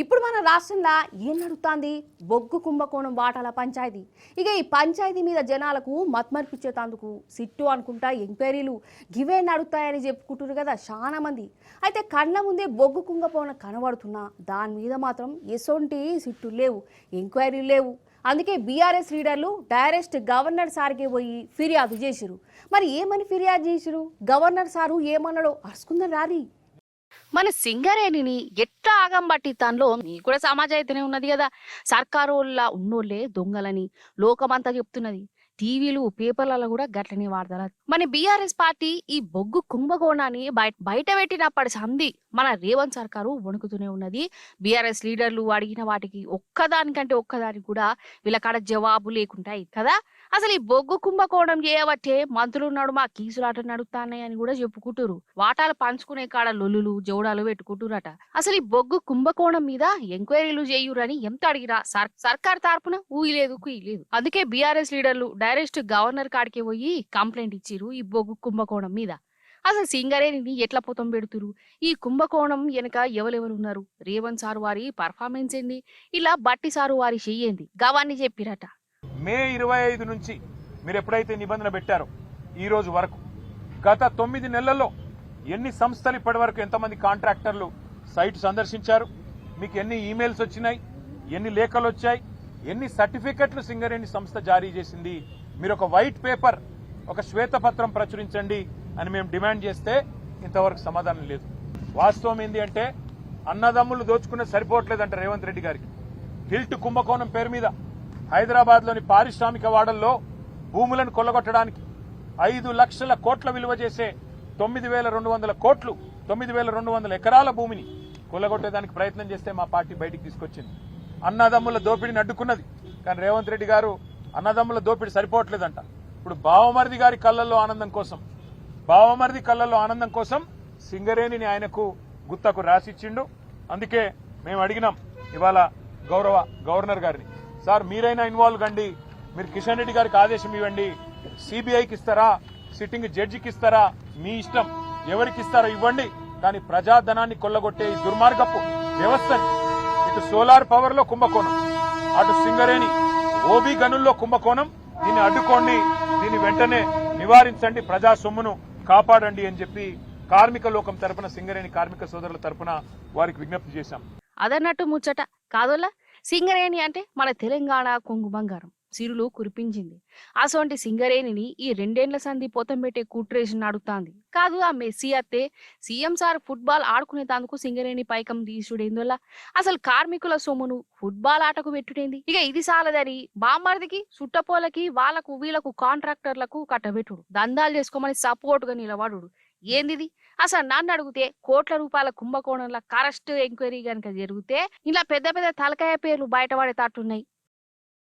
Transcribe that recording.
ఇప్పుడు మన రాష్ట్రంలో ఏం నడుస్తుంది? బొగ్గు కుంభకోణం వాటాల పంచాయతీ. ఇక ఈ పంచాయతీ మీద జనాలకు మత్మర్పిచ్చేతందుకు సిట్టు అనుకుంటా ఎంక్వైరీలు గివే నడుస్తాయని చెప్పుకుంటున్నారు కదా చాలా మంది. అయితే కళ్ళ ముందే బొగ్గు కుంభకోణం కనబడుతున్నా దాని మీద మాత్రం ఎసొంటి సిట్టు లేవు, ఎంక్వైరీలు లేవు. అందుకే బీఆర్ఎస్ లీడర్లు డైరెక్ట్ గవర్నర్ సార్కే పోయి ఫిర్యాదు చేసిరు. మరి ఏమని ఫిర్యాదు చేసిరు? గవర్నర్ సారు ఏమన్నాడో అరుచుకుందని రారి. మన సింగరేణిని ఎట్లా ఆగం పట్టిస్తాన్లో మీకు కూడా సమాజం అయితేనే ఉన్నది కదా. సర్కారోళ్ళ ఉన్నోళ్ళే దొంగలని లోకమంతా చెప్తున్నది. టీవీలు పేపర్లలో కూడా గట్లనే వాడతారు. మన బీఆర్ఎస్ పార్టీ ఈ బొగ్గు కుంభకోణాన్ని బయట పెట్టినప్పటి సంధి మన రేవంత్ సర్కారు వణుకుతూనే ఉన్నది. బీఆర్ఎస్ లీడర్లు అడిగిన వాటికి ఒక్కదానికంటే ఒక్కదానికి కూడా వీళ్ళ కాడ జవాబు లేకుంటాయి కదా. అసలు ఈ బొగ్గు కుంభకోణం చేయబట్టే మంత్రులు నడుమ కీసులాట నడుస్తాయి అని కూడా చెప్పుకుంటారు. వాటాలు పంచుకునే కాడ లొల్లులు జోడాలు పెట్టుకుంటురట. అసలు ఈ బొగ్గు కుంభకోణం మీద ఎంక్వైరీలు చేయురని ఎంత అడిగిరా సర్కార్ తరపున ఊయలేదు కుయ్యలేదు. అందుకే బీఆర్ఎస్ లీడర్లు డైరెక్ట్ గవర్నర్ కాడికి పోయి కంప్లైంట్ ఇచ్చిరు ఈ బొగ్గు కుంభకోణం మీద. అసలు సింగరేణిని ఎట్లా పొతం పెడుతురు, ఈ కుంభకోణం వెనక ఎవరెవరు ఉన్నారు, రేవంత్ సారు వారి పర్ఫార్మెన్స్ ఏంది, ఇలా బట్టి సారు వారి చెయ్యింది గవాన్ని చెప్పిరట. మే 25 నుంచి మీరు ఎప్పుడైతే నిబంధన పెట్టారో ఈ రోజు వరకు గత 9 నెలల్లో ఎన్ని సంస్థలు ఇప్పటి వరకు ఎంతమంది కాంట్రాక్టర్లు సైట్ సందర్శించారు, మీకు ఎన్ని ఈమెయిల్స్ వచ్చినాయి, ఎన్ని లేఖలు వచ్చాయి, ఎన్ని సర్టిఫికెట్లు సింగరేణి సంస్థ జారీ చేసింది, మీరు ఒక వైట్ పేపర్ ఒక శ్వేతపత్రం ప్రచురించండి అని మేము డిమాండ్ చేస్తే ఇంతవరకు సమాధానం లేదు. వాస్తవం ఏంటి అంటే అన్నదమ్ములు దోచుకునే సరిపోవట్లేదంట రేవంత్ రెడ్డి గారికి. హిల్ట్ కుంభకోణం పేరు మీద హైదరాబాద్ లోని పారిశ్రామిక వాడల్లో భూములను కొల్లగొట్టడానికి 5 లక్షల కోట్ల విలువ చేసే 9,200 కోట్లు 9,200 ఎకరాల భూమిని కొల్లగొట్టేదానికి ప్రయత్నం చేస్తే మా పార్టీ బయటికి తీసుకొచ్చింది. అన్నదమ్ముల దోపిడిని అడ్డుకున్నది. కానీ రేవంత్ రెడ్డి గారు అన్నదమ్ముల దోపిడి సరిపోవట్లేదంట. ఇప్పుడు బావమరిది గారి కళ్ళల్లో ఆనందం కోసం సింగరేణిని ఆయనకు గుత్తకు రాసిచ్చిండు. అందుకే మేము అడిగినాం ఇవాళ గౌరవ గవర్నర్ గారిని, సార్ మీరైనా ఇన్వాల్వ్ కండి, మీరు కిషన్ రెడ్డి గారికి ఆదేశం ఇవ్వండి, సిబిఐకి ఇస్తారా, సిట్టింగ్ జడ్జికి ఇస్తారా, మీ ఇష్టం, ఎవరికి ఇస్తారో ఇవ్వండి, కానీ ప్రజాధనాన్ని కొల్లగొట్టే ఈ దుర్మార్గపు వ్యవస్థని, ఇటు సోలార్ పవర్ లో కుంభకోణం, అటు సింగరేణి ఓబీ గనుల్లో కుంభకోణం, దీన్ని అడ్డుకోండి, దీన్ని వెంటనే నివారించండి, ప్రజా సొమ్మును కాపాడండి అని చెప్పి కార్మిక లోకం తరపున సింగరేణి కార్మిక సోదరుల తరపున వారికి విజ్ఞప్తి చేశాం. అదన్నట్టు ముచ్చట కాదోలా. సింగరేణి అంటే మన తెలంగాణ కొంగు బంగారం సిరులు కురిపించింది. అసోంటి సింగరేణిని ఈ 2 ఏళ్ల సంధి పోతం పెట్టే కుట్రేషన్ అడుగుతాంది కాదు. ఆ మెస్సీ అత్తే సీఎం సార్ ఫుట్బాల్ ఆడుకునేందుకు సింగరేణి పైకం తీసుడేందోలా. అసలు కార్మికుల సొమ్మును ఫుట్బాల్ ఆటకు పెట్టుడేంది. ఇక ఇది సాలదని బామ్మర్దికి సుట్టపోలకి వాళ్ళకు వీళ్ళకు కాంట్రాక్టర్లకు కట్టబెట్టుడు, దందాలు చేసుకోమని సపోర్ట్ గా నిలబడు ఏందిది. అసలు నన్ను అడిగితే కోట్ల రూపాయల కుంభకోణంలో కరెస్ట్ ఎంక్వైరీ గనక జరిగితే ఇలా పెద్ద పెద్ద తలకాయ పేర్లు బయటపడేటట్టున్నాయి.